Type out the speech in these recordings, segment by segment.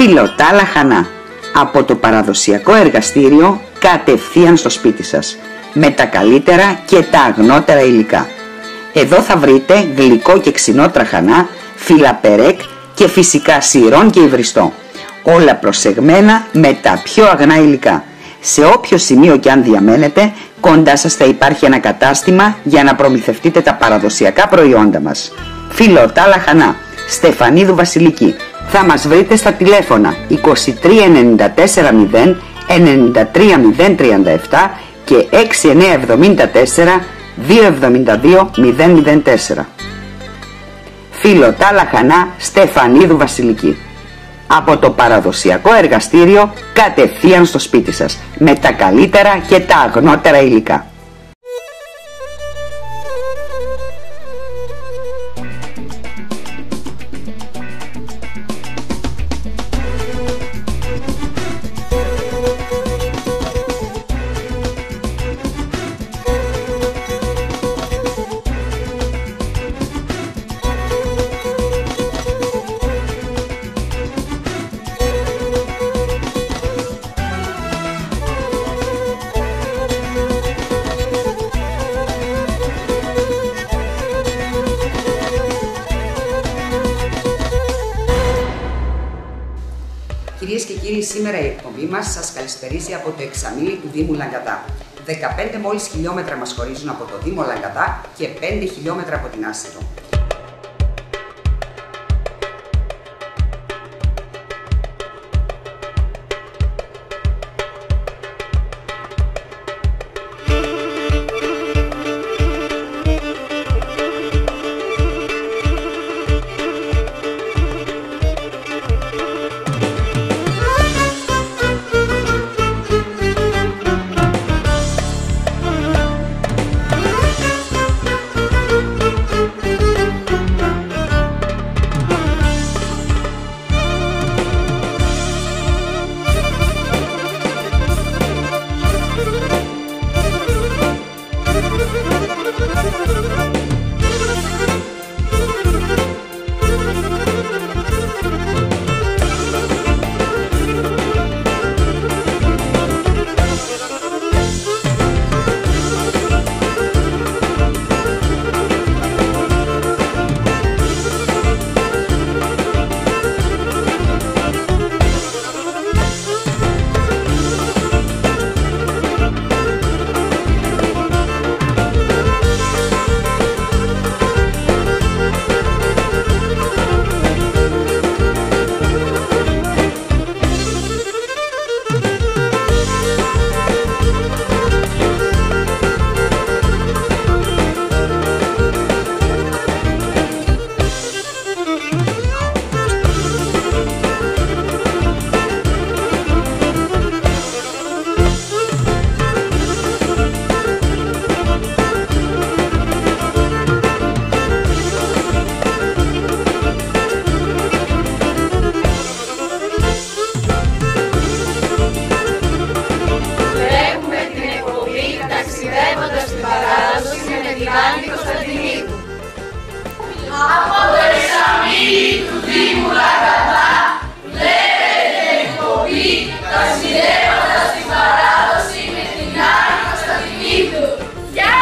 Φιλωτά λαχανά. Από το παραδοσιακό εργαστήριο κατευθείαν στο σπίτι σας. Με τα καλύτερα και τα αγνότερα υλικά. Εδώ θα βρείτε γλυκό και ξινό τραχανά, φιλαπερέκ και φυσικά σιρών και υβριστό. Όλα προσεγμένα με τα πιο αγνά υλικά. Σε όποιο σημείο και αν διαμένετε, κοντά σας θα υπάρχει ένα κατάστημα για να προμηθευτείτε τα παραδοσιακά προϊόντα μας. Φιλωτά λαχανά, Στεφανίδου Βασιλική. Θα μας βρείτε στα τηλέφωνα 23 94 0 93 037 και 6974 272 004. Φιλωτά λαχανά, Στεφανίδου Βασιλική. Από το παραδοσιακό εργαστήριο κατευθείαν στο σπίτι σας. Με τα καλύτερα και τα αγνότερα υλικά. Κυρίες και κύριοι, σήμερα η εκπομπή μας σας καλησπερίζει από το εξαμήλι του Δήμου Λαγκαδά. 15 μόλις χιλιόμετρα μας χωρίζουν από το Δήμο Λαγκαδά και 5 χιλιόμετρα από την Άσσηρο. Από το εξαμήνι του Δήμου Λαγκαδά βλέπετε την εκπομπή ταξιδεύοντας την παράδοση με την Άννη Κωνσταντινίδου. Γεια!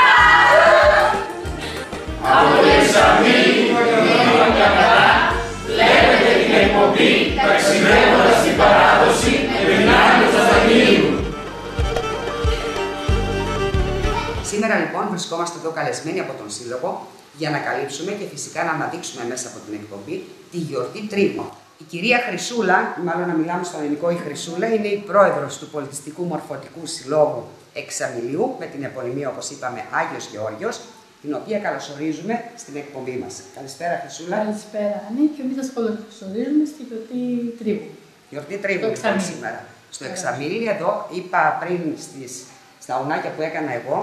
Από το εξαμήνι του Δήμου Λαγκαδά βλέπετε την εκπομπή ταξιδεύοντας την παράδοση με την Άννη Κωνσταντινίδου. Σήμερα λοιπόν βρισκόμαστε εδώ καλεσμένοι από τον Σύλλογο για να καλύψουμε και φυσικά να αναδείξουμε μέσα από την εκπομπή τη γιορτή Τρίγου. Η κυρία Χρυσούλα, μάλλον να μιλάμε στο ελληνικό, η Χρυσούλα είναι η πρόεδρος του Πολιτιστικού Μορφωτικού Συλλόγου Εξαμηλιού με την επωνυμία, όπως είπαμε, Άγιος Γεώργιος, την οποία καλωσορίζουμε στην εκπομπή μας. Καλησπέρα, Χρυσούλα. Καλησπέρα, Άννη, και εμείς σας καλωσορίζουμε στη γιορτή Τρίγου. Γιορτή Τρίγου λοιπόν σήμερα. Στο Εξαμήλι, εδώ είπα πριν στα ουνάκια που έκανα εγώ,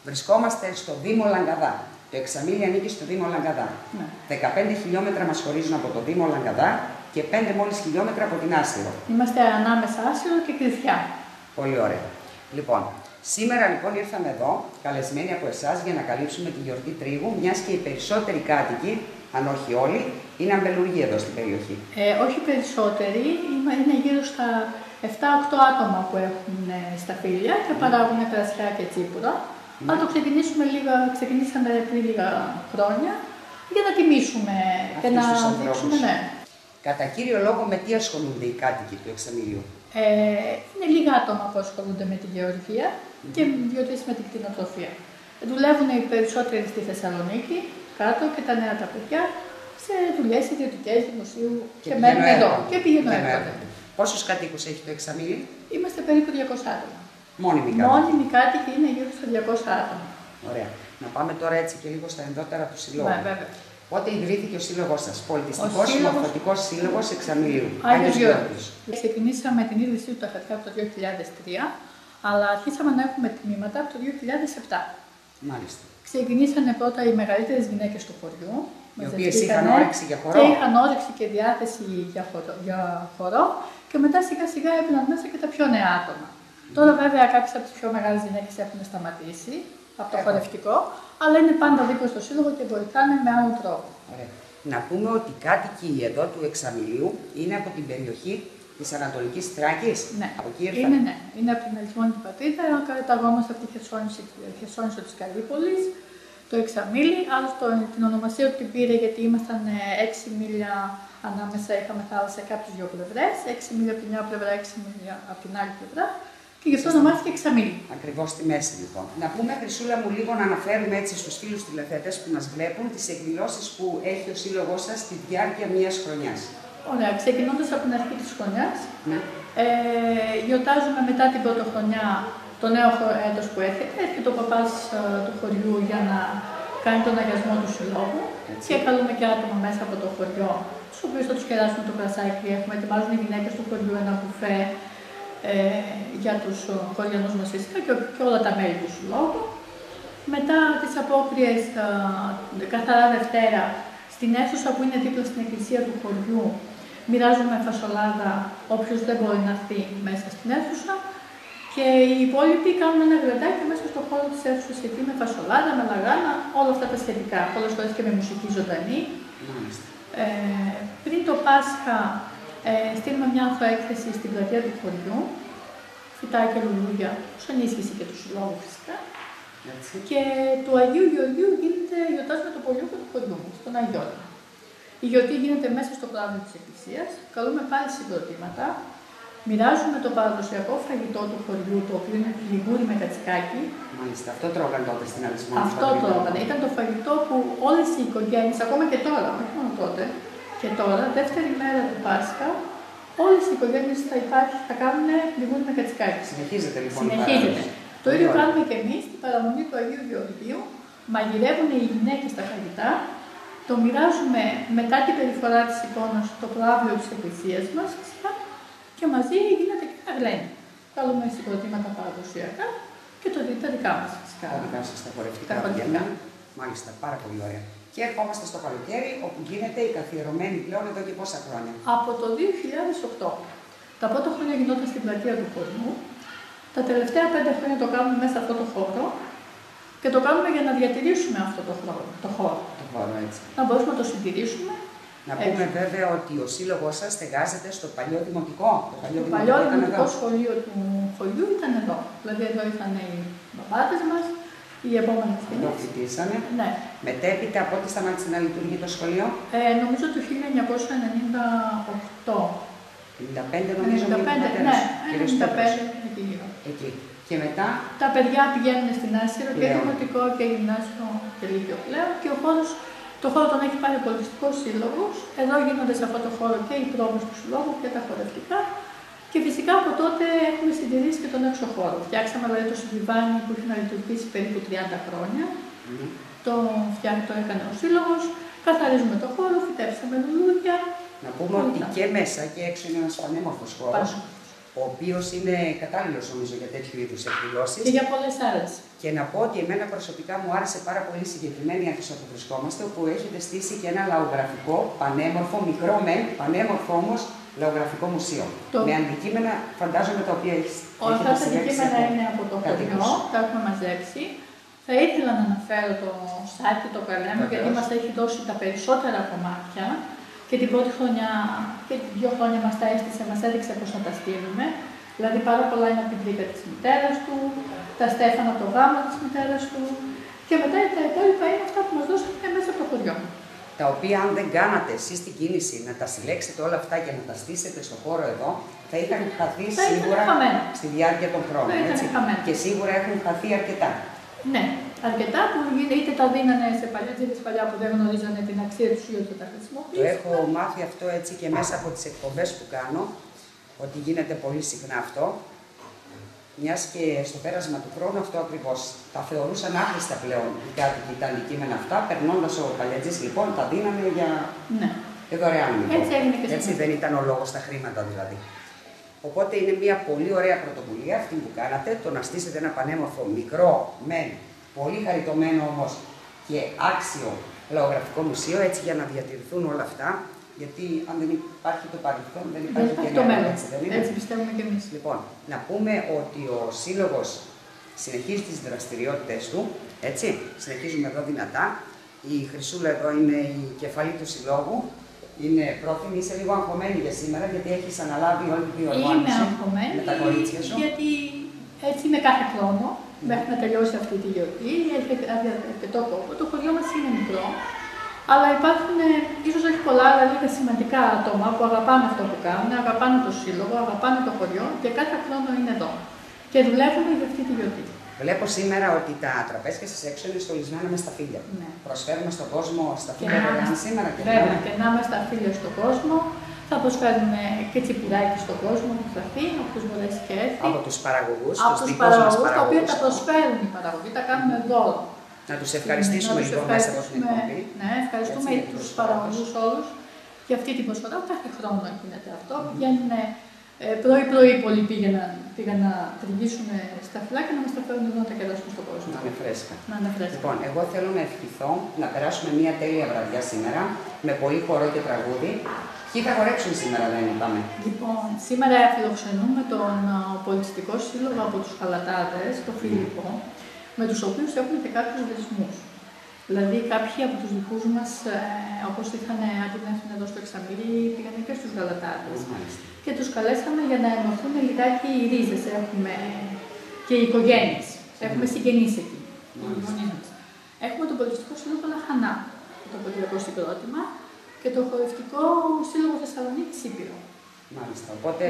βρισκόμαστε στο Δήμο Λαγκαδά. Το Εξαμήλι ανήκει στο Δήμο Λαγκαδά. Ναι. 15 χιλιόμετρα μας χωρίζουν από το Δήμο Λαγκαδά και 5 μόλις χιλιόμετρα από την Άσσηρο. Είμαστε ανάμεσα Άσσηρο και Κρυθιά. Πολύ ωραία. Λοιπόν, σήμερα λοιπόν ήρθαμε εδώ, καλεσμένοι από εσάς, για να καλύψουμε τη γιορτή Τρίγου, μιας και οι περισσότεροι κάτοικοι, αν όχι όλοι, Είναι αμπελουργοί εδώ στην περιοχή. Όχι περισσότεροι, είναι γύρω στα 7-8 άτομα που έχουν σταφύλια και παράγουν κρασιά και τσίπουρα. Αλλά το ξεκινήσαμε πριν λίγα χρόνια για να τιμήσουμε και να δείξουμε. Ναι. Κατά κύριο λόγο, με τι ασχολούνται οι κάτοικοι του Εξαμηλίου? Είναι λίγα άτομα που ασχολούνται με τη γεωργία και 2-3 με την κτηνοτροφία. Δουλεύουν οι περισσότεροι στη Θεσσαλονίκη, κάτω, και τα νέα τα παιδιά σε δουλειές ιδιωτικές, δημοσίου και μένουν εδώ. Και πηγαίνουν έρχονται. Πόσους κατοίκους έχει το Εξαμήλι? Είμαστε περίπου 200 άτομα. Μόνιμοι κάτοικοι. Μόνιμοι κάτοικοι είναι γύρω στα 200 άτομα. Ωραία. Να πάμε τώρα έτσι και λίγο στα ενδότερα του συλλόγου. Ναι, βέβαια. Πότε ιδρύθηκε ο σύλλογος σας? Πολιτιστικός Μορφωτικός Σύλλογος Εξαμηλίου. Άγιος Γιώργος. Ξεκινήσαμε την ίδρυσή του τα χαρτιά από το 2003, αλλά αρχίσαμε να έχουμε τμήματα από το 2007. Μάλιστα. Ξεκινήσανε πρώτα οι μεγαλύτερες γυναίκες του χωριού. Οι οποίες είχαν όρεξη για χορό. Και είχαν όρεξη και διάθεση για χορό. Και μετά σιγά σιγά έμπαιναν μέσα και τα πιο νέα άτομα. Τώρα βέβαια κάποιες από τις πιο μεγάλες γυναίκες έχουν σταματήσει από το χορευτικό, αλλά είναι πάντα δίπλα στο σύλλογο και βοηθάνε με άλλον τρόπο. Ωραία. Να πούμε ότι οι κάτοικοι εδώ του Εξαμηλίου είναι από την περιοχή της Ανατολικής Θράκης. Ναι, από εκεί ήρθαν. ναι. Είναι από την Αλυσμόνητη πατρίδα, καταγόμαστε από τη Χερσόνησο της Καλύπολης, το Εξαμήλι. Άλλωστε την ονομασία του την πήρε γιατί ήμασταν 6 μίλια ανάμεσα, είχαμε θάλασσα και από τις δύο πλευρές, 6 μίλια από την μια πλευρά, 6 μίλια από την άλλη πλευρά. Και γι' αυτό ονομάστηκε Εξαμήλι. Ακριβώς στη μέση λοιπόν. Να πούμε, Χρυσούλα μου, λίγο να αναφέρουμε έτσι στους φίλους τηλεθεατές που μας βλέπουν τις εκδηλώσεις που έχει ο σύλλογός σας στη διάρκεια μιας χρονιάς. Ωραία, ξεκινώντας από την αρχή της χρονιάς, ναι. Γιορτάζουμε μετά την πρωτοχρονιά το νέο έτος που έρχεται. Έρχεται ο παπάς του χωριού για να κάνει τον αγιασμό του συλλόγου. Έτσι. Και καλούμε και άτομα μέσα από το χωριό, τους οποίους θα τους κεράσουμε το κρασάκι. Ετοιμάζουν οι γυναίκες του χωριού ένα μπουφέ για τους χωριανούς μας φυσικά και όλα τα μέλη του συλλόγου. Μετά τις απόκριες καθαρά Δευτέρα, στην αίθουσα που είναι δίπλα στην εκκλησία του χωριού, μοιράζουμε φασολάδα όποιος δεν μπορεί να έρθει μέσα στην αίθουσα. Και οι υπόλοιποι κάνουν ένα γραντάκι μέσα στον χώρο της αίθουσας εκεί με φασολάδα, με λαγάνα, όλα αυτά τα σχετικά. Πολλές φορές και με μουσική ζωντανή. Πριν το Πάσχα, στείλουμε μια ανθοέκθεση στην πλατεία του χωριού, φυτά και λουλούδια, ως ενίσχυση και του συλλόγου φυσικά. Έτσι. Και του Αγίου Γεωργίου γιορτάζουμε το πολιούχο του χωριού μου, στον Αγιώτα. Η γιορτή γίνεται μέσα στο κλάδο της Εκκλησίας, καλούμε πάλι συγκροτήματα, μοιράζουμε το παραδοσιακό φαγητό του χωριού, το οποίο είναι λιγούρι με κατσικάκι. Μάλιστα, αυτό τρώγαν τότε στην Αλυσμόνητη. Αυτό τρώγαν. Ήταν το φαγητό που όλες οι οικογένειες, ακόμα και τώρα, όχι μόνο τότε, και τώρα, δεύτερη μέρα του Πάσχα, όλες οι οικογένειες θα κάνουν λιγούρι με κατσικάκι. Συνεχίζεται λοιπόν. Συνεχίζεται. Το ίδιο κάνουμε και εμείς στην παραμονή του Αγίου Γεωργίου. Μαγειρεύουν οι γυναίκες τα φαγητά, το μοιράζουμε μετά την περιφορά της εικόνας στο προαύλιο της εκκλησίας μας και μαζί γίνεται και ένα γλένι. Κάνουμε συγκροτήματα παραδοσιακά και τα δικά μας φυσικά. Τα δικά σας τα χορευτικά βγαίνουν. Μάλιστα, πάρα πολύ ωραία. Και ερχόμαστε στο καλοκαίρι, όπου γίνεται η καθιερωμένη πλέον εδώ και πόσα χρόνια? Από το 2008. Τα πρώτα χρόνια γινόταν στην πλατεία του χωριού. Τα τελευταία 5 χρόνια το κάνουμε μέσα σε αυτό το χώρο και το κάνουμε για να διατηρήσουμε αυτό το χώρο. Το χώρο έτσι. Να μπορούμε να το συντηρήσουμε. Να πούμε βέβαια ότι ο σύλλογος σας στεγάζεται στο παλιό δημοτικό. Το παλιό δημοτικό σχολείο του χωριού ήταν εδώ. Δηλαδή εδώ ήρθαν οι μπαμπάδες μας, οι επόμενες γενιές. Εδώ φοιτήσανε. Ναι. Μετέπειτα πότε σταμάτησε να λειτουργεί το σχολείο? Νομίζω το 1998. 95 νομίζω. 95, ναι, 95 εκεί γύρω. Εκεί. Και μετά. Τα παιδιά πηγαίνουν στην Άσυρο και δημοτικό και γυμνάσιο και λύκειο πλέον. Και το χώρο τον έχει πάρει ο πολιτιστικός σύλλογος. Εδώ γίνονται σε αυτό το χώρο και οι πρόβες του συλλόγου και τα χορευτικά. Και φυσικά από τότε έχουμε συντηρήσει και τον έξω χώρο. Φτιάξαμε δηλαδή το συμβιβάνι που έχει να λειτουργήσει περίπου 30 χρόνια. Το έκανε ο σύλλογος. Καθαρίζουμε το χώρο, φυτέψαμε λουλούδια. Να πούμε ότι και μέσα και έξω είναι ένας πανέμορφος χώρος, ο οποίος είναι κατάλληλος νομίζω για τέτοιου είδους εκδηλώσεις. Και για πολλές άλλες. Και να πω ότι εμένα προσωπικά μου άρεσε πάρα πολύ συγκεκριμένη αίθουσα που βρισκόμαστε, όπου έχετε στήσει και ένα λαογραφικό, πανέμορφο, μικρό μεν, πανέμορφο όμως λαογραφικό μουσείο. Με αντικείμενα, φαντάζομαι, τα οποία έχετε συλλέξει. Όλα αυτά τα αντικείμενα είναι από το χωριό, τα έχουμε μαζέψει. Θα ήθελα να αναφέρω το Σάκη, το Καλέμο, γιατί μας έχει δώσει τα περισσότερα κομμάτια. Και την πρώτη χρονιά και τις 2 χρόνια μας τα έστησε, μας έδειξε πώς να τα στείλουμε. Δηλαδή πάρα πολλά είναι από την τρίτα της μητέρας του, τα στέφανα από το γάμο της μητέρας του και μετά τα υπόλοιπα είναι αυτά που μας δώσανε μέσα από το χωριό. Τα οποία αν δεν κάνατε εσείς την κίνηση να τα συλλέξετε όλα αυτά και να τα στήσετε στο χώρο εδώ, θα είχαν χαθεί σίγουρα στη διάρκεια των χρόνων. Έτσι. Και σίγουρα έχουν χαθεί αρκετά. Ναι, αρκετά που είτε τα δίνανε σε παλιάτζιδες παλιά που δεν γνωρίζανε την αξία τους ή ότι τα χρησιμοποιήσαν. Το έχω μάθει αυτό έτσι και μέσα από τις εκπομπές που κάνω, ότι γίνεται πολύ συχνά αυτό. Μιας και στο πέρασμα του χρόνου αυτό ακριβώς τα θεωρούσαν άχρηστα πλέον οι κάτοικοι τα αντικείμενα αυτά. Περνώντας ο παλιατζής λοιπόν τα δίνανε για δωρεάν. Έτσι έγινε και έτσι δεν ήταν ο λόγος τα χρήματα δηλαδή. Οπότε είναι μια πολύ ωραία πρωτοβουλία αυτή που κάνατε, το να στήσετε ένα πανέμορφο, μικρό, πολύ χαριτωμένο όμως και άξιο λαογραφικό μουσείο, έτσι για να διατηρηθούν όλα αυτά. Γιατί αν δεν υπάρχει το παρελθόν, δεν υπάρχει και το μέλλον. Έτσι πιστεύουμε και εμείς. Λοιπόν, να πούμε ότι ο Σύλλογος συνεχίζει τις δραστηριότητες του, έτσι, συνεχίζουμε εδώ δυνατά. Η Χρυσούλα εδώ είναι η κεφαλή του Συλλόγου. Είναι πρόθυμη, είσαι λίγο αγχωμένη για σήμερα, γιατί έχεις αναλάβει όλη τη διοργάνωση. Είμαι αγχωμένη, με τα κορίτσια σου. Γιατί έτσι είναι κάθε χρόνο, μέχρι να τελειώσει αυτή τη γιορτή, έχει αρκετό κόπο. Το χωριό μας είναι μικρό, αλλά υπάρχουν ίσως όχι πολλά, αλλά λίγα σημαντικά άτομα που αγαπάνε αυτό που κάνουν, αγαπάνε το σύλλογο, αγαπάνε το χωριό και κάθε χρόνο είναι εδώ. Και δουλεύουμε για αυτή τη γιορτή. Βλέπω σήμερα ότι τα τραπέζια σας έξω είναι στολισμένα με σταφύλια. Ναι. Προσφέρουμε στον κόσμο σταφύλια δωρεάν σήμερα και βέβαια, και να είμαστε σταφύλια στον κόσμο. Θα προσφέρουμε και τσιπουράκι στον κόσμο που θα έρθει, όποιος μπορέσει και έρθει. Από τους παραγωγούς, από τους παραγωγούς, τα οποία τα προσφέρουν οι παραγωγοί, τα κάνουμε δώρο. Να τους ευχαριστήσουμε λοιπόν μέσα από την εκπομπή. Ναι, ευχαριστούμε τους παραγωγούς όλους για αυτή την προσφορά. Κάθε χρόνο γίνεται αυτό. Πηγαίνουν πρωί-πρωί πολλοί πήγαν να τριγγίσουν στα φυλάκια να μας τα φέρουν εδώ να τα κεράσουν στον κόσμο. Να είναι φρέσκα. Να είναι φρέσκα. Λοιπόν, εγώ θέλω να ευχηθώ να περάσουμε μια τέλεια βραδιά σήμερα με πολύ χορό και τραγούδι. Ποιοι θα χορέψουν σήμερα, δεν είπαμε. Λοιπόν, σήμερα φιλοξενούμε τον Πολιτιστικό Σύλλογο από τους Χαλατάδες, τον Φίλιππο, με τους οποίους έχουμε και κάποιους δεσμούς. Δηλαδή, κάποιοι από τους δικούς μας, όπως είχαν αντιμετωπίσει εδώ στο Εξαμήρι, πήγαν και στους Γαλατάδες. Και τους καλέσαμε για να ενωθούν λιγάκι οι ρίζες. Έχουμε και οι οικογένειες. Έχουμε συγγενείς εκεί. Έχουμε τον Πολιτιστικό Σύλλογο Λαχανά, το πολιτικό συγκρότημα, και το Χορευτικό Σύλλογο Θεσσαλονίκη Ήπειρο. Μάλιστα. Οπότε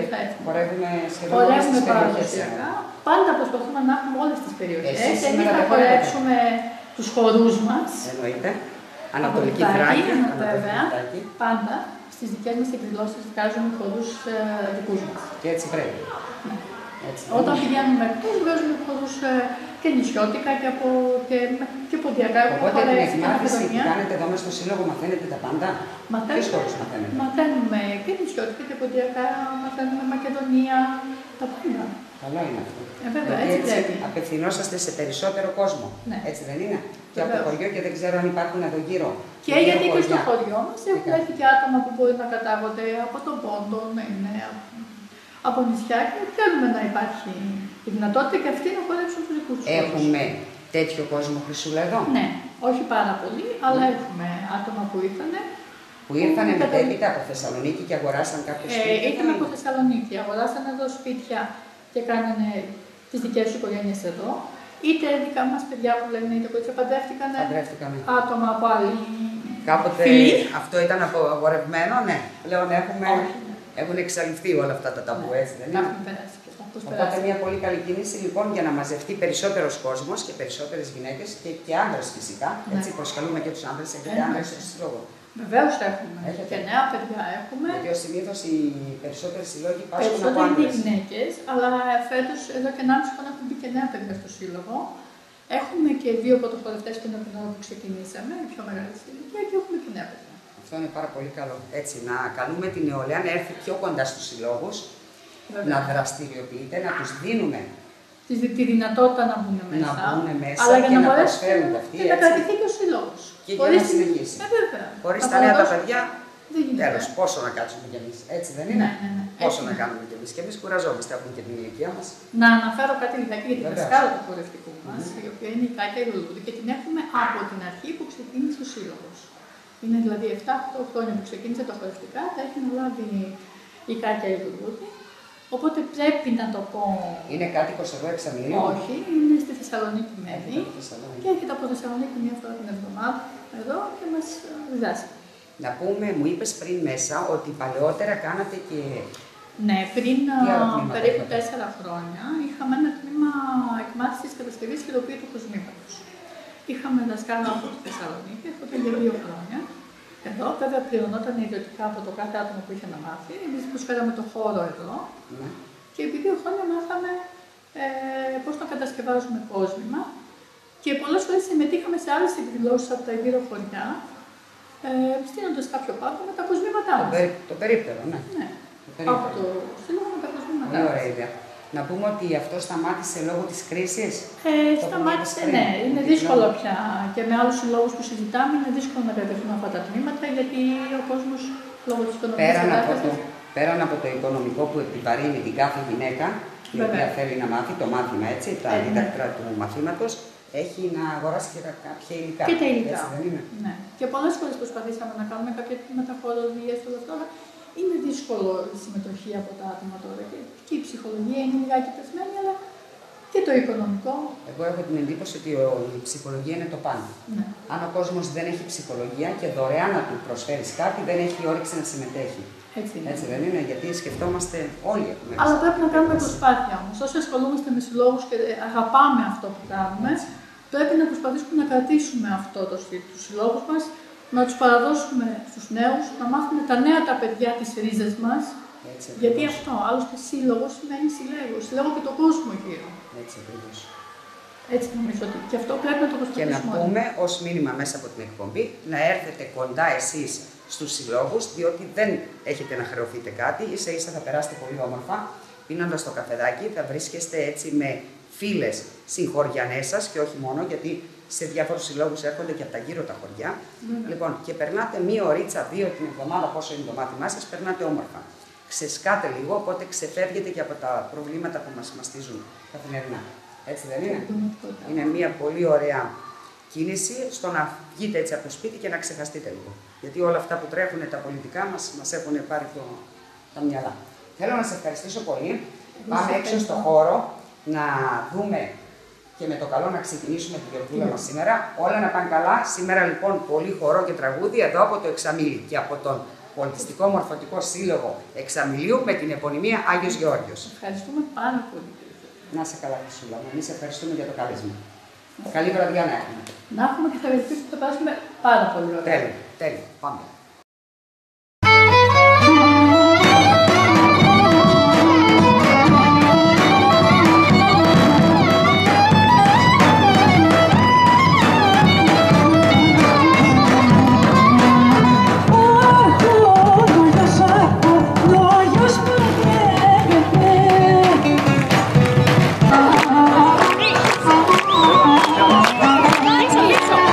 χορεύουμε σχεδόν όλες τις περιοχές. Πάντα προσπαθούμε να έχουμε όλες τις περιοχές. Εμείς θα χορέψουμε τους χορούς μας. Εννοείται. Ανατολική Θράκη. Βέβαια. Πάντα στις δικές μας εκδηλώσεις βγάζουμε χορούς δικούς μας. Και έτσι πρέπει. Όταν πηγαίνουμε εκτός, βγάζουμε χορούς και νησιώτικα και ποντιακά. Οπότε την εκμάθηση που κάνετε εδώ μέσα στο Σύλλογο μαθαίνετε τα πάντα. Ποιους χορούς μαθαίνετε? Μαθαίνουμε και νησιώτικα και ποντιακά, μαθαίνουμε Μακεδονία, τα πάντα. Καλό είναι αυτό. Βέβαια, έτσι πρέπει. Απευθυνόσαστε σε περισσότερο κόσμο. Ναι. Έτσι δεν είναι? Και από το χωριό και δεν ξέρω αν υπάρχουν εδώ γύρω. Και γιατί και στο χωριό μας έχουν έρθει και άτομα που μπορεί να κατάγονται από τον Πόντο, από νησιά και θέλουμε να υπάρχει η δυνατότητα και αυτοί να χορέψουν τους δικούς τους. Έχουμε τέτοιο κόσμο, Χρυσούλα, εδώ? Ναι, όχι πάρα πολύ, αλλά έχουμε άτομα που ήρθανε. Που ήρθανε μετέπειτα από Θεσσαλονίκη και αγοράσαν κάποιο σπίτι? Ήρθαν από Θεσσαλονίκη, αγοράσαν εδώ σπίτια και κάνανε τις δικές τους οικογένειες εδώ. Είτε δικά μας παιδιά που λένε, είτε κορίτσια παντρεύτηκαν άτομα από άλλη. Κάποτε αυτό ήταν απαγορευμένο, ναι. Πλέον έχουν εξαλειφθεί όλα αυτά τα ταμπού, έτσι δεν είναι? Οπότε μια πολύ καλή κίνηση λοιπόν για να μαζευτεί περισσότερος κόσμος και περισσότερες γυναίκες και άντρες φυσικά. Έτσι προσκαλούμε και τους άντρες, έχετε άντρες στο σύλλογο? Βεβαίως έχουμε. Και νέα παιδιά έχουμε. Γιατί συνήθως οι περισσότεροι συλλόγοι πάσχουν από άντρες. Περισσότεροι είναι γυναίκες, αλλά φέτος εδώ και 1,5 χρόνο έχουν μπει και νέα παιδιά στο σύλλογο. Έχουμε και 2 πρωτοχωρευτές και ένα κοινό που ξεκινήσαμε, η πιο μεγάλη ηλικία, και έχουμε και νέα παιδιά. Αυτό είναι πάρα πολύ καλό. Έτσι, να καλούμε την νεολαία να έρθει πιο κοντά στους συλλόγους, να δραστηριοποιείται, να τους δίνουμε τη δυνατότητα να μπουν μέσα. Να μπουν μέσα αλλά και να προσφέρουν αυτοί. Και να κρατηθεί και ο σύλλογος. Και για να συνεχίσει. Χωρίς τα νέα τα παιδιά, τέλος, πόσο να κάτσουμε κι εμείς. Έτσι δεν είναι? Ναι. Πόσο να κάνουμε κι εμείς. Και εμείς κουραζόμαστε, έχουμε και την ηλικία μας. Να αναφέρω κάτι λιγάκι για την δασκάλα του χορευτικού μας, η οποία είναι η Κάτια Λουλούδη και την έχουμε από την αρχή που ξεκίνησε ο σύλλογος. Είναι δηλαδή 7-8 χρόνια που ξεκίνησε τα χορευτικά, τα έχει αναλάβει η Κάτια Ιδουλούδη. Οπότε πρέπει να το πω. Είναι κάτοικος εδώ εξαμήνου? Όχι, είναι στη Θεσσαλονίκη μένει. Και έρχεται από Θεσσαλονίκη μία φορά την εβδομάδα εδώ και μας διδάσκει. Να πούμε, μου είπες πριν μέσα ότι παλαιότερα κάνατε και. Ναι, πριν περίπου 4 χρόνια είχαμε ένα τμήμα εκμάθησης κατασκευής και υλοποίησης του κοσμήματος. Είχαμε δασκάλα από τη Θεσσαλονίκη, έρχονταν για 2 χρόνια. Εδώ, βέβαια, πληρωνόταν ιδιωτικά από το κάθε άτομο που είχε να μάθει. Εμείς προσφέραμε το χώρο εδώ. Ναι. Και επί 2 χρόνια μάθαμε πώς να κατασκευάζουμε κόσμημα. Και πολλές φορές συμμετείχαμε σε άλλες εκδηλώσεις από τα γύρω χωριά, στείνοντας κάποιο πάγο με τα κοσμήματά μας. Το περίπτερο, ναι. Ναι. Από το σύλλογο με τα κοσμήματά μας. Πολύ ωραία ιδέα. Να πούμε ότι αυτό σταμάτησε λόγω της κρίσης. Σταμάτησε, ναι. Είναι δύσκολο πια και με άλλους συλλόγους που συζητάμε είναι δύσκολο να κρατηθούν αυτά τα τμήματα γιατί ο κόσμος λόγω της οικονομικής κατάστασης. Πέραν από το οικονομικό που επιβαρύνει την κάθε γυναίκα, η οποία θέλει να μάθει το μάθημα, έτσι, τα δίδακτρα του μαθήματος, έχει να αγοράσει και κάποια υλικά. Και τα υλικά. Έτσι, δεν είναι? Ναι. Και πολλές φορές προσπαθήσαμε να κάνουμε κάποια τμήματα χοροδίας, όλα αυτά. Είναι δύσκολο η συμμετοχή από τα άτομα τώρα και η ψυχολογία είναι λιγάκι πεσμένη, αλλά και το οικονομικό. Εγώ έχω την εντύπωση ότι η ψυχολογία είναι το πάνω. Ναι. Αν ο κόσμος δεν έχει ψυχολογία και δωρεάν να του προσφέρεις κάτι, δεν έχει όρεξη να συμμετέχει. Έτσι δεν είναι? Γιατί σκεφτόμαστε όλοι. Αλλά πρέπει να κάνουμε προσπάθεια όμως. Όσοι ασχολούμαστε με συλλόγους και αγαπάμε αυτό που κάνουμε, πρέπει να προσπαθήσουμε να κρατήσουμε αυτό τους συλλόγους μας, να τους παραδώσουμε στους νέους, να μάθουμε τα νέα τα παιδιά τις ρίζες μας. Γιατί αυτό, άλλωστε σύλλογο σημαίνει συλλέγω και τον κόσμο γύρω. Έτσι ακριβώς. Έτσι νομίζω ότι και αυτό πρέπει να το προσπαθήσουμε. Και να πούμε ως μήνυμα μέσα από την εκπομπή να έρθετε κοντά εσείς στους συλλόγους, διότι δεν έχετε να χρεωθείτε κάτι, ίσα ίσα θα περάσετε πολύ όμορφα. Πίνοντας το καφεδάκι θα βρίσκεστε έτσι με φίλες συγχωριανές σας και όχι μόνο, γιατί σε διάφορους συλλόγους έρχονται και από τα γύρω τα χωριά. Λοιπόν, και περνάτε 1 ωρίτσα, 2 την εβδομάδα, πόσο είναι το μάθημά σας, περνάτε όμορφα. Ξεσκάτε λίγο, οπότε ξεφεύγετε και από τα προβλήματα που μας μαστίζουν καθημερινά. Έτσι δεν είναι? Είναι μια πολύ ωραία κίνηση στο να βγείτε έτσι από το σπίτι και να ξεχαστείτε λίγο. Γιατί όλα αυτά που τρέχουν τα πολιτικά μας έχουν πάρει τα μυαλά. Θέλω να σας ευχαριστήσω πολύ. Πάμε έξω στο χώρο να δούμε και με το καλό να ξεκινήσουμε τη γιορτούλα μας σήμερα. Όλα να πάνε καλά. Σήμερα λοιπόν πολύ χορό και τραγούδι εδώ από το Εξαμήλι και από τον Πολιτιστικό Μορφωτικό Σύλλογο Εξαμηλίου με την επωνυμία Άγιος Γεώργιος. Ευχαριστούμε πάρα πολύ. Να σε καλά, Χρυσούλα μου. Εμείς ευχαριστούμε για το κάλεσμα. Καλή βραδιά να έχουμε. Να έχουμε και θα ελπίζω ότι θα περάσουμε πάρα πολύ ωραία. Τέλειο. Πάμε. Έξω, έξω.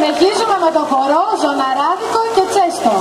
συνεχίζουμε με το χορό Ζωναράδικο και Τσέστο.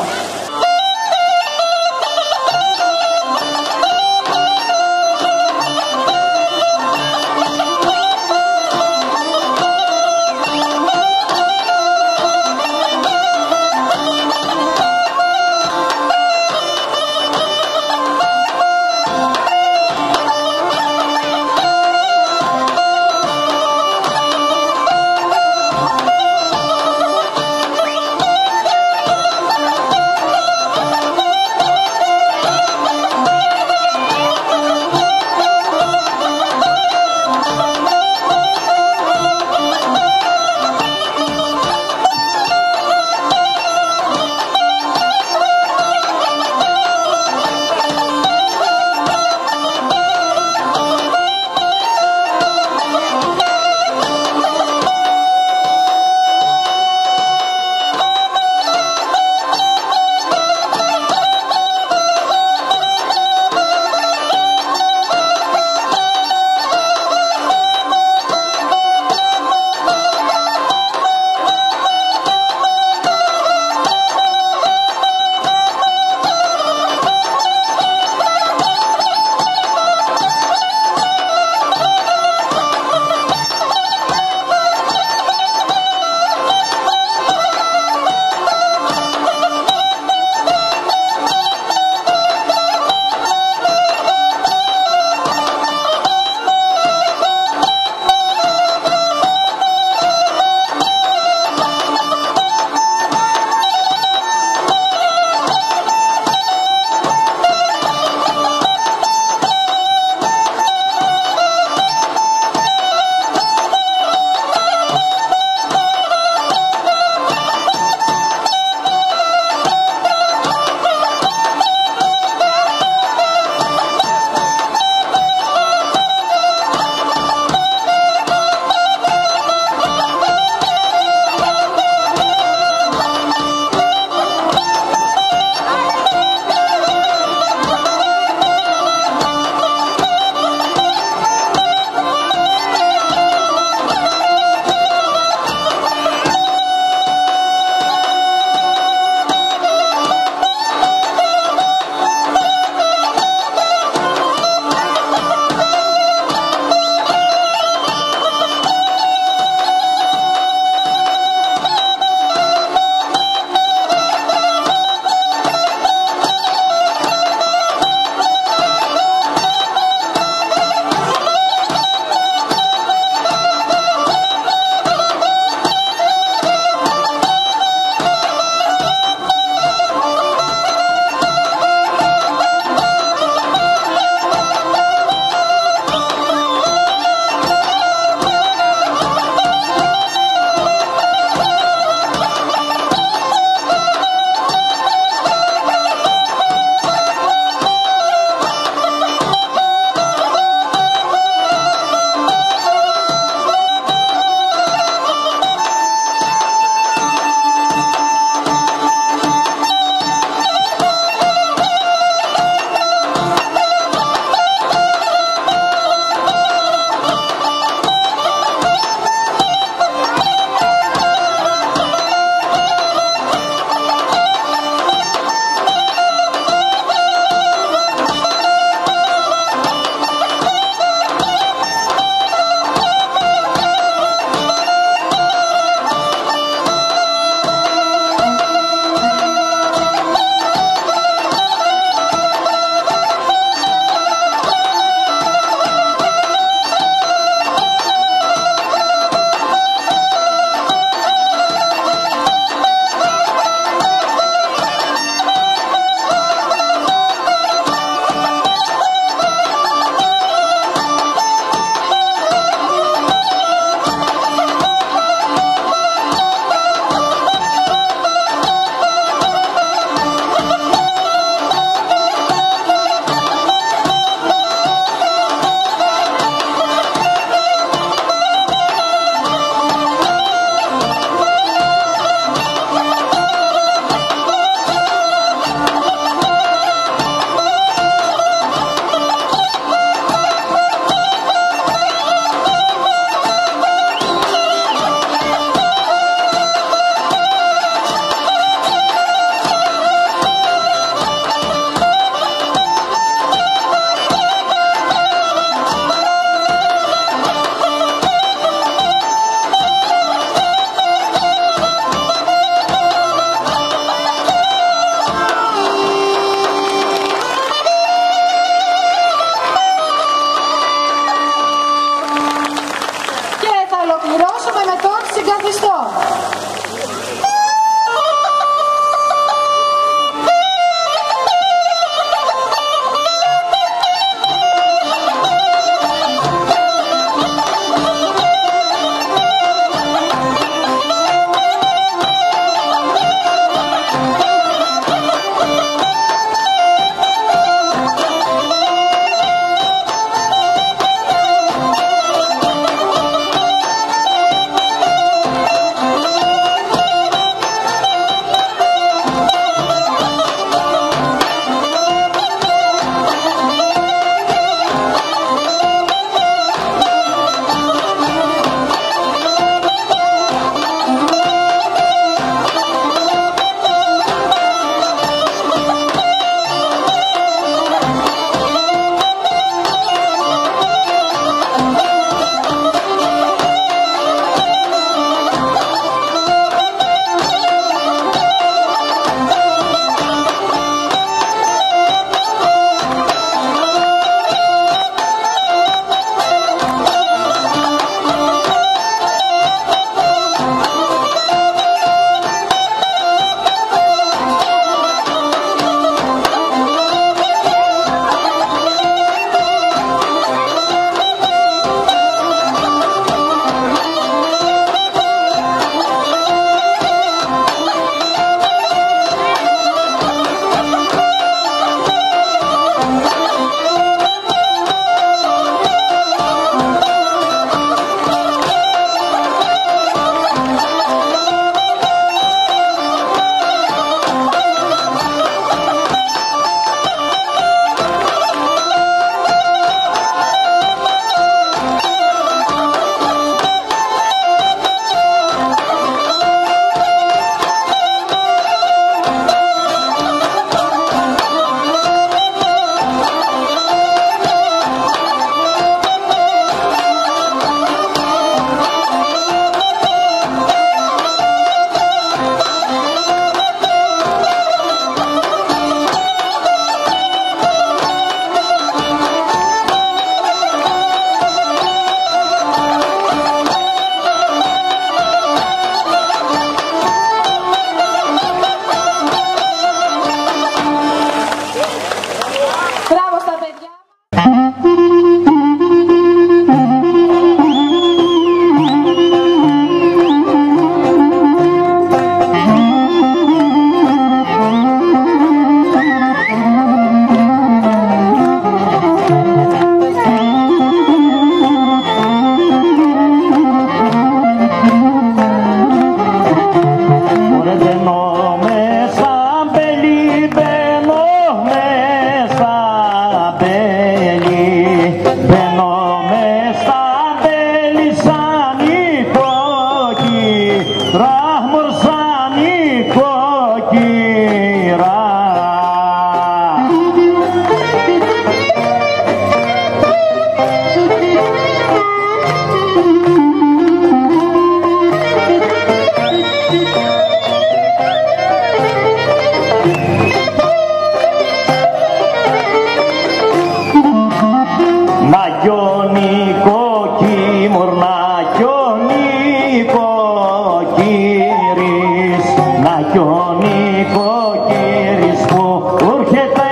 νοικοκύρης, να κι ο νοικοκύρης που έρχεται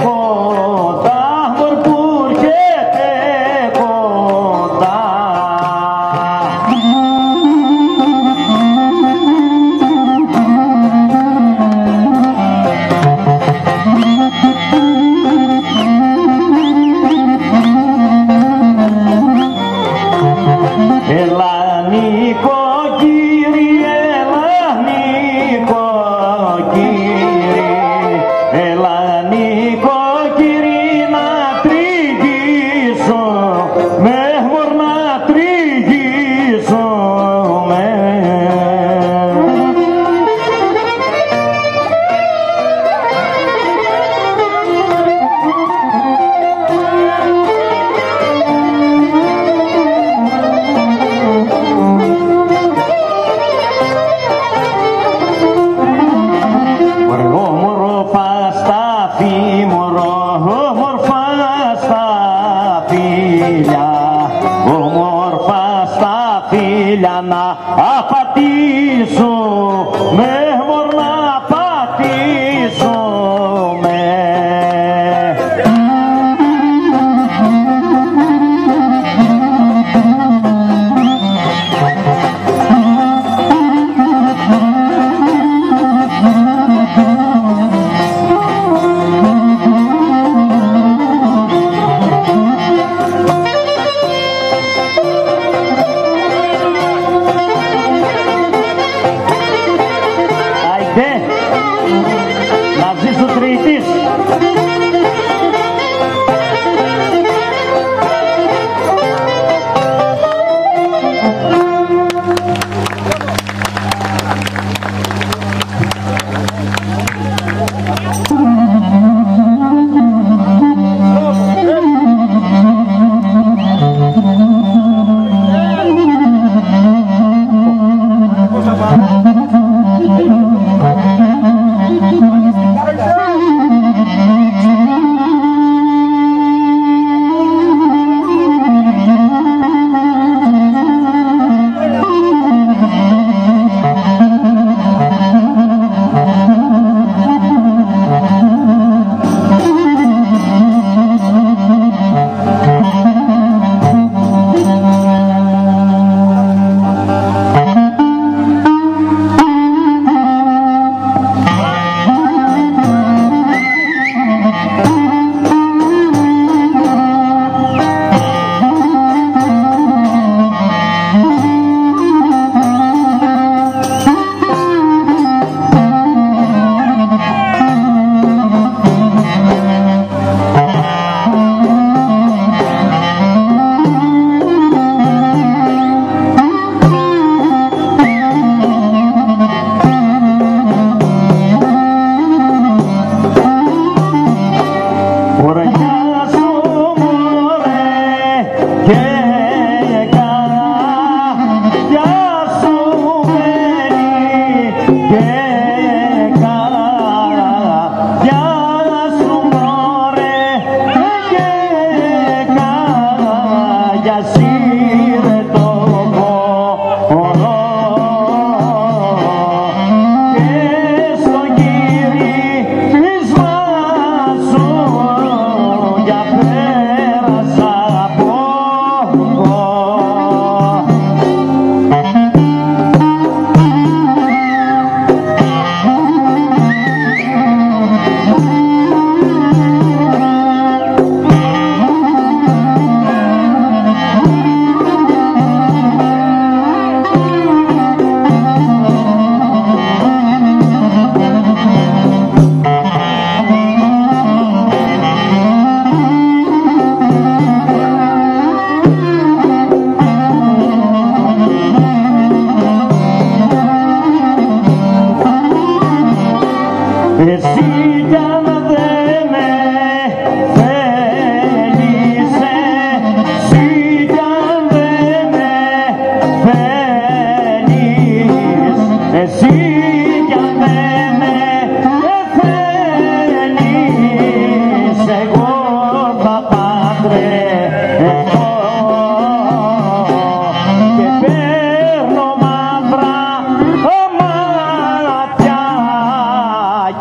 κοντά, που έρχεται κοντά. Έλα νοικοκύρη, έλα νοικοκύρη, έλα νοικοκύρη να τριγύσω, με μωρ να τριγύσω με. Όμορφα στα φίλια να απατήσω, με μωρ να απατήσω με. Να ζήσει ο Τρίτης.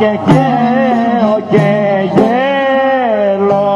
και καίω και γέλω.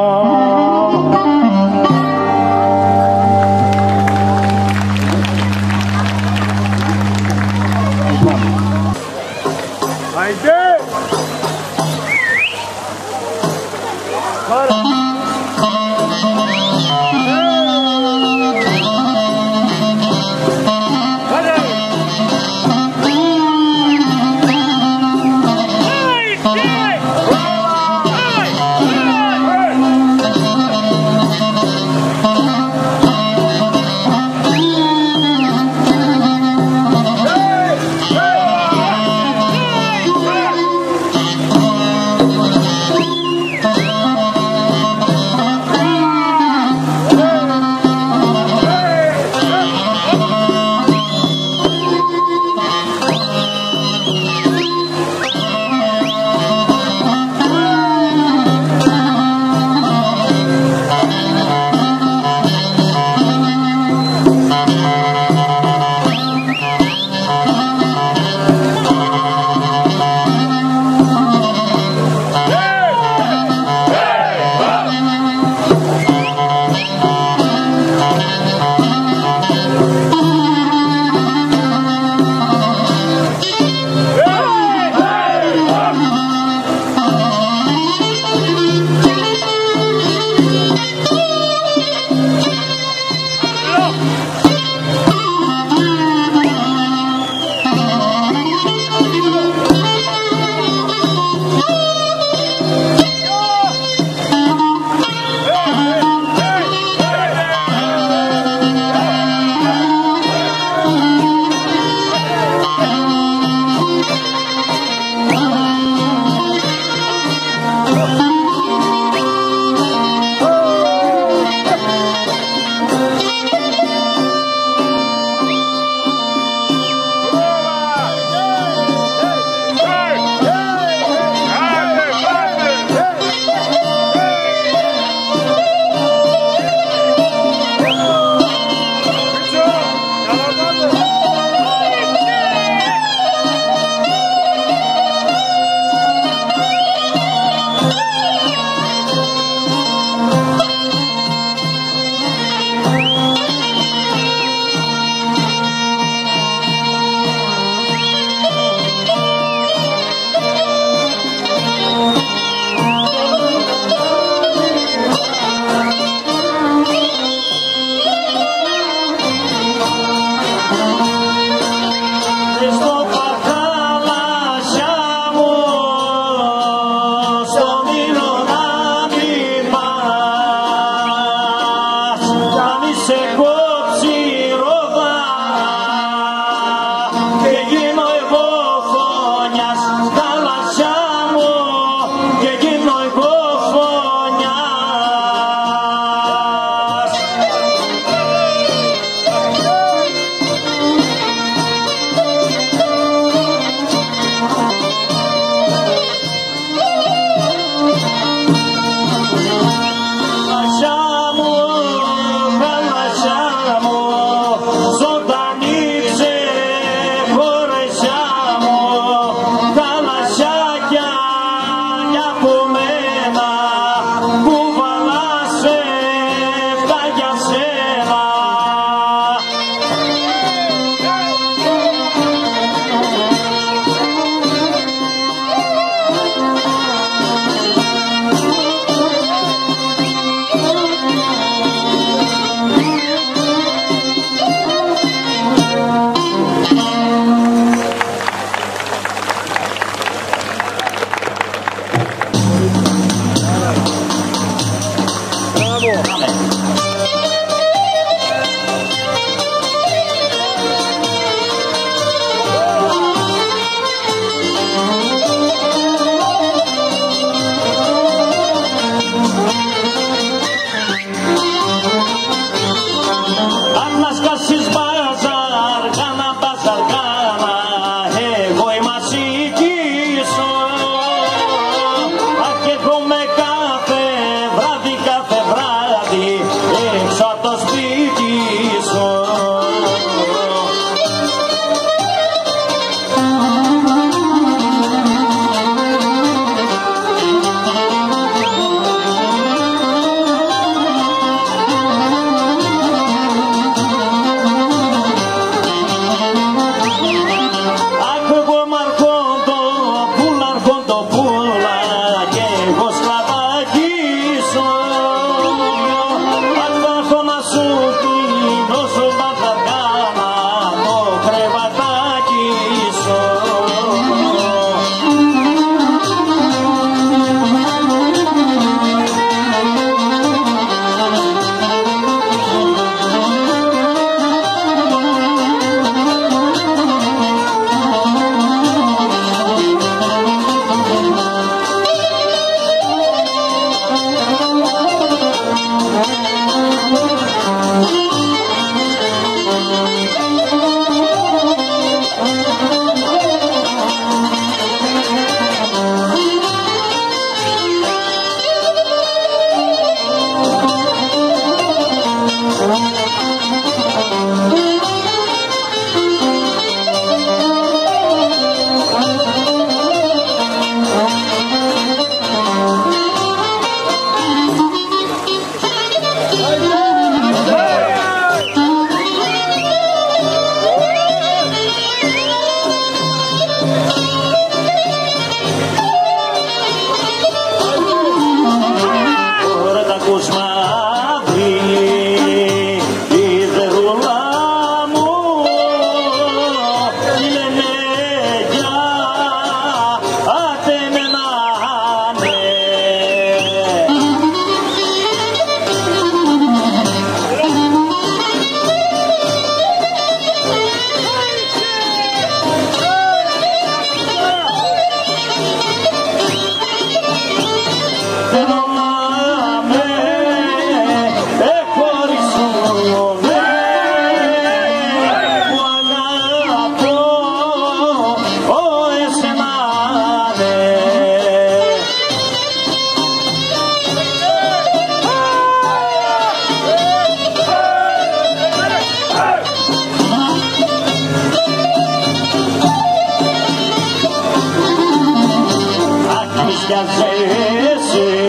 παθιάζεσαι.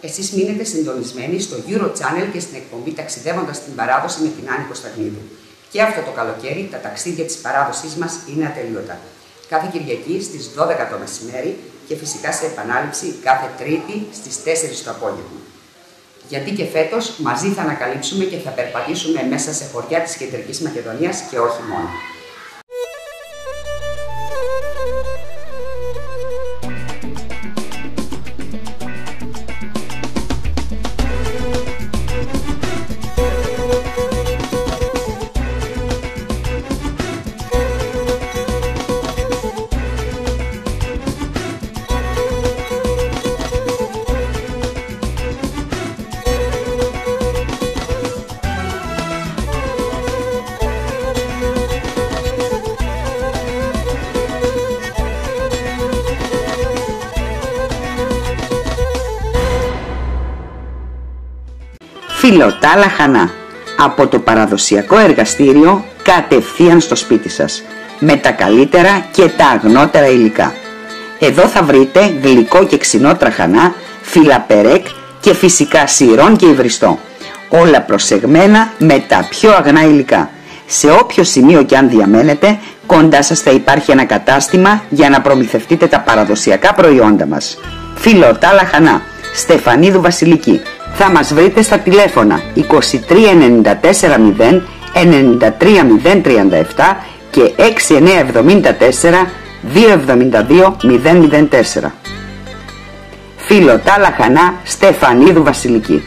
Εσείς μείνετε συντονισμένοι στο Eurochannel και στην εκπομπή Ταξιδεύοντας την Παράδοση με την Άννη Κωνσταντινίδου. Και αυτό το καλοκαίρι τα ταξίδια της παράδοσής μας είναι ατελείωτα. Κάθε Κυριακή στις 12 το μεσημέρι και φυσικά σε επανάληψη κάθε Τρίτη στις 4 το απόγευμα. Γιατί και φέτος μαζί θα ανακαλύψουμε και θα περπατήσουμε μέσα σε χωριά της Κεντρικής Μακεδονίας και όχι μόνο. Φιλωτά λαχανά. Από το παραδοσιακό εργαστήριο κατευθείαν στο σπίτι σας. Με τα καλύτερα και τα αγνότερα υλικά. Εδώ θα βρείτε γλυκό και ξινό τραχανά, φυλαπερέκ και φυσικά σιρών και υβριστό. Όλα προσεγμένα με τα πιο αγνά υλικά. Σε όποιο σημείο και αν διαμένετε, κοντά σας θα υπάρχει ένα κατάστημα για να προμηθευτείτε τα παραδοσιακά προϊόντα μας. Φιλωτά λαχανά. Στεφανίδου Βασιλική. Θα μας βρείτε στα τηλέφωνα 2394 0 93 037 και 6974 272 004. Φιλωτά λαχανά Στεφανίδου Βασιλική.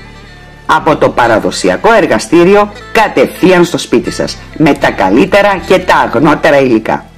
Από το παραδοσιακό εργαστήριο κατευθείαν στο σπίτι σας. Με τα καλύτερα και τα αγνότερα υλικά.